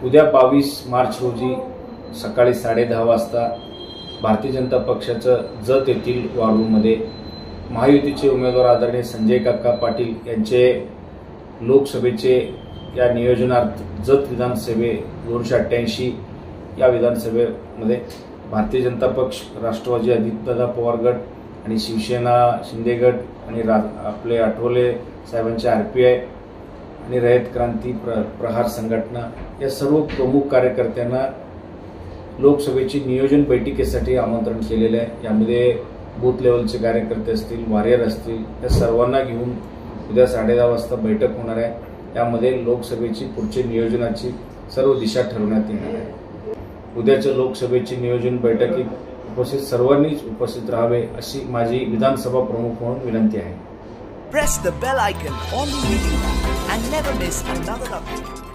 उद्या 22 मार्च रोजी सकाळी 10:30 वाजता भारतीय जनता पक्षाचं जत येथील वॉर रूममध्ये महायुतीचे उमेदवार आदरणीय संजय काका पाटील यांचे लोकसभेचे या नियोजनार्थ जत विधानसभे 288 या विधानसभेमध्ये भारतीय जनता पक्ष, राष्ट्रवादी अजितदादा पवार गट आणि शिवसेना शिंदे गट आणि आपले आठवले साहेबांचे आरपीआय आणि रयत क्रांती प्रहार संघटना या सर्व प्रमुख कार्यकर्त्यांना लोकसभेची नियोजन बैठकीसाठी आमंत्रण केलेले आहे। यामध्ये बूथ लेवलचे कार्यकर्ते असतील, वॉरियर असतील, या सर्वांना घेऊन उद्या 10:30 वाजता बैठक होणार आहे। यामध्ये लोकसभेची पुढच्या नियोजनाची सर्व दिशा ठरवण्यात येणार आहे। उद्याच्या लोकसभेची नियोजन बैठकीत उपस्थित सर्वांनीच उपस्थित राहावे अशी माझी विधानसभा प्रमुख म्हणून विनंती आहे। Press the bell icon on the YouTube and never miss another update.